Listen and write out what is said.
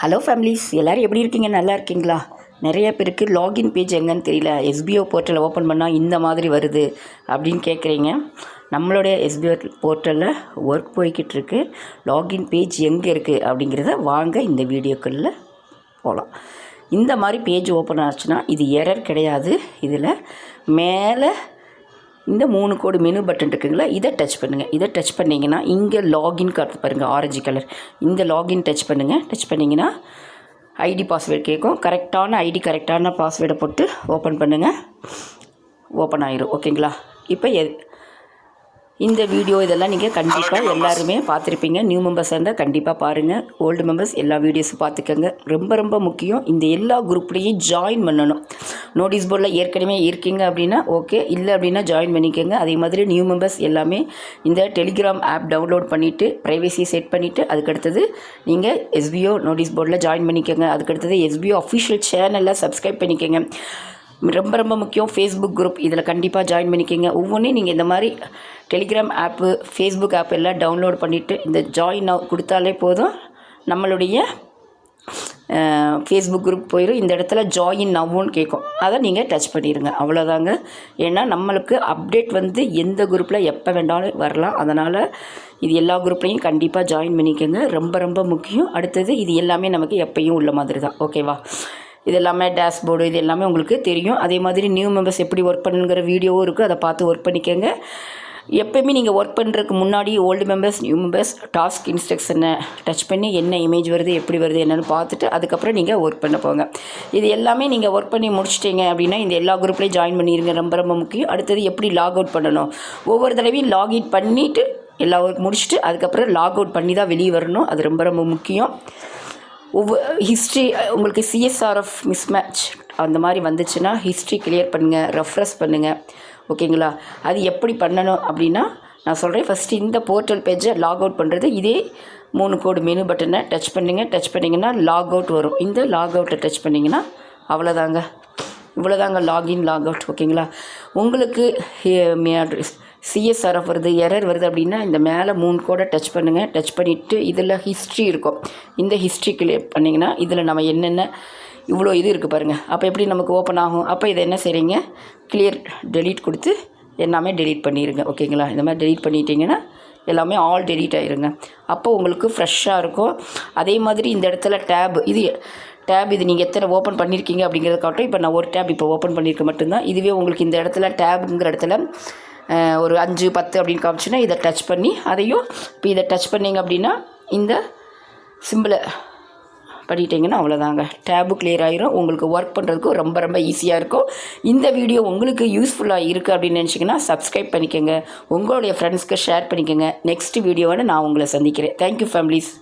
Hello families, எல்லோரும் எப்படி இருக்கீங்க? நல்லா இருக்கீங்களா? நிறைய பேருக்கு லாகின் பேஜ் எங்கன்னு தெரியல. எஸ்பிஓ போர்ட்டலை ஓப்பன் பண்ணால் இந்த மாதிரி வருது அப்படின்னு கேட்குறீங்க. நம்மளுடைய எஸ்பிஓ போர்ட்டலில் ஒர்க் போய்கிட்டு இருக்கு. லாகின் பேஜ் எங்கே இருக்குது அப்படிங்கிறத வாங்க இந்த வீடியோக்குள்ளே போகலாம். இந்த மாதிரி பேஜ் ஓப்பன் ஆச்சுன்னா இது எரர் கிடையாது. இதில் மேலே இந்த 3 கோடு மெனு பட்டன் இருக்குங்களா, இதை டச் பண்ணுங்கள். இதை டச் பண்ணிங்கன்னா இங்கே லாகின் கார்டு பாருங்கள், ஆரஞ்சு கலர். இந்த லாகின் டச் பண்ணுங்கள். டச் பண்ணிங்கன்னா ஐடி பாஸ்வேர்டு கேட்கும். கரெக்டான ஐடி கரெக்டான பாஸ்வேர்டை போட்டு ஓப்பன் பண்ணுங்கள். ஓப்பன் ஆயிரும். ஓகேங்களா? இப்போ இந்த வீடியோ இதெல்லாம் நீங்கள் கண்டிப்பாக எல்லாருமே பார்த்துருப்பீங்க. நியூ மெம்பர்ஸாக இருந்தால் கண்டிப்பாக பாருங்கள். ஓல்டு மெம்பர்ஸ் எல்லா வீடியோஸும் பார்த்துக்கோங்க. ரொம்ப ரொம்ப முக்கியம், இந்த எல்லா குரூப்லேயும் ஜாயின் பண்ணணும். நோட்டீஸ் போர்டில் ஏற்கனவே இருக்கீங்க அப்படின்னா ஓகே, இல்லை அப்படின்னா ஜாயின் பண்ணிக்கோங்க. அதே மாதிரி நியூ மெம்பர்ஸ் எல்லாமே இந்த டெலிகிராம் ஆப் டவுன்லோட் பண்ணிவிட்டு ப்ரைவசி செட் பண்ணிவிட்டு அதுக்கடுத்தது நீங்கள் எஸ்பிஓ நோட்டீஸ் போர்டில் ஜாயின் பண்ணிக்கோங்க. அதுக்கடுத்தது எஸ்பிஓ அஃபிஷியல் சேனலில் சப்ஸ்கிரைப் பண்ணிக்கோங்க. ரொம்ப ரொம்ப முக்கியம், ஃபேஸ்புக் குரூப் இதில் கண்டிப்பாக ஜாயின் பண்ணிக்கோங்க. ஒவ்வொன்றையும் நீங்கள் இந்த மாதிரி டெலிகிராம் ஆப்பு, ஃபேஸ்புக் ஆப் எல்லாம் டவுன்லோட் பண்ணிவிட்டு இந்த ஜாயின் கொடுத்தாலே போதும், நம்மளுடைய ஃபேஸ்புக் குரூப் போயிடும். இந்த இடத்துல ஜாயின் நவ்வுன்னு கேட்கும், அதை நீங்கள் டச் பண்ணிடுங்க. அவ்வளோதாங்க. ஏன்னா நம்மளுக்கு அப்டேட் எந்த குரூப்பில் எப்போ வேண்டாலும் வரலாம். அதனால் இது எல்லா குரூப்லேயும் கண்டிப்பாக ஜாயின் பண்ணிக்கோங்க. ரொம்ப ரொம்ப முக்கியம். அடுத்தது இது எல்லாமே நமக்கு எப்பயும் உள்ள மாதிரி தான். ஓகேவா? இது எல்லாமே டேஷ்போர்டு, இது எல்லாமே உங்களுக்கு தெரியும். அதே மாதிரி நியூ மெம்பர்ஸ் எப்படி ஒர்க் பண்ணுங்கிற வீடியோவும் இருக்குது, அதை பார்த்து ஒர்க் பண்ணிக்கோங்க. எப்போயுமே நீங்கள் ஒர்க் பண்ணுறதுக்கு முன்னாடி old members, new members task இன்ஸ்ட்ரக்ஷனை டச் பண்ணி என்ன இமேஜ் வருது, எப்படி வருது என்னென்னு பார்த்துட்டு அதுக்கப்புறம் நீங்கள் ஒர்க் பண்ண போங்க. இது எல்லாமே நீங்கள் ஒர்க் பண்ணி முடிச்சிட்டிங்க அப்படின்னா இந்த எல்லா குரூப்லேயும் ஜாயின் பண்ணிடுங்க. ரொம்ப ரொம்ப முக்கியம். அடுத்தது எப்படி லாக் அவுட் பண்ணணும், ஒவ்வொரு தடவையும் லாகின் பண்ணிவிட்டு எல்லா ஒர்க் முடிச்சுட்டு அதுக்கப்புறம் லாக் அவுட் பண்ணி தான் வெளியே வரணும். அது ரொம்ப ரொம்ப முக்கியம். ஹிஸ்ட்ரி உங்களுக்கு சிஎஸ்ஆர்எஃப் மிஸ்மேட்ச் அந்த மாதிரி வந்துச்சுன்னா ஹிஸ்ட்ரி கிளியர் பண்ணுங்கள், ரெஃப்ரெஷ் பண்ணுங்கள். ஓகேங்களா? அது எப்படி பண்ணணும் அப்படின்னா நான் சொல்கிறேன். ஃபஸ்ட்டு இந்த போர்ட்டல் பேஜை லாக் அவுட் பண்ணுறது இதே 3 கோடு மெனு பட்டனை டச் பண்ணுங்கள். டச் பண்ணிங்கன்னா லாக் அவுட் வரும். இந்த லாக் அவுட்டை டச் பண்ணிங்கன்னா அவ்வளோதாங்க. இவ்வளோதாங்க லாகின் லாக் அவுட். ஓகேங்களா? உங்களுக்கு சிஎஸ்ஆர்எஃப் வருது, எரர் வருது அப்படின்னா இந்த மேலே 3 கோடை டச் பண்ணுங்கள். டச் பண்ணிவிட்டு இதில் ஹிஸ்ட்ரி இருக்கும். இந்த ஹிஸ்ட்ரி கிளியர் பண்ணிங்கன்னா இதில் நம்ம என்னென்ன இவ்வளோ இது இருக்குது பாருங்கள். அப்போ எப்படி நமக்கு ஓப்பன் ஆகும்? அப்போ இதை என்ன செய்கிறீங்க, கிளியர் டெலீட் கொடுத்து எல்லாமே டெலீட் பண்ணிடுங்க. ஓகேங்களா? இந்த மாதிரி டெலீட் பண்ணிட்டீங்கன்னா எல்லாமே ஆல் டெலீட் ஆகிருங்க. அப்போ உங்களுக்கு ஃப்ரெஷ்ஷாக இருக்கும். அதே மாதிரி இந்த இடத்துல டேப், இது நீங்கள் எத்தனை ஓப்பன் பண்ணியிருக்கீங்க அப்படிங்கிறத காட்டும். இப்போ நான் ஒரு டேப் இப்போ ஓப்பன் பண்ணியிருக்க மட்டும்தான். இதுவே உங்களுக்கு இந்த இடத்துல டேபுங்கிற இடத்துல ஒரு 5, 10 அப்படின்னு காமிச்சுன்னா இதை டச் பண்ணி அதையும் இப்போ இதை டச் பண்ணிங்க அப்படின்னா இந்த சிம்பிளை பண்ணிட்டீங்கன்னா அவ்வளோதாங்க. டேபு கிளியர் ஆகிரும். உங்களுக்கு ஒர்க் பண்ணுறதுக்கு ரொம்ப ரொம்ப ஈஸியாக இருக்கும். இந்த வீடியோ உங்களுக்கு யூஸ்ஃபுல்லாக இருக்குது அப்படின்னு நினச்சிங்கன்னா சப்ஸ்கிரைப் பண்ணிக்கோங்க. உங்களுடைய ஃப்ரெண்ட்ஸ்க்கு ஷேர் பண்ணிக்கோங்க. நெக்ஸ்ட் வீடியோவோட நான் உங்களை சந்திக்கிறேன். Thank you families.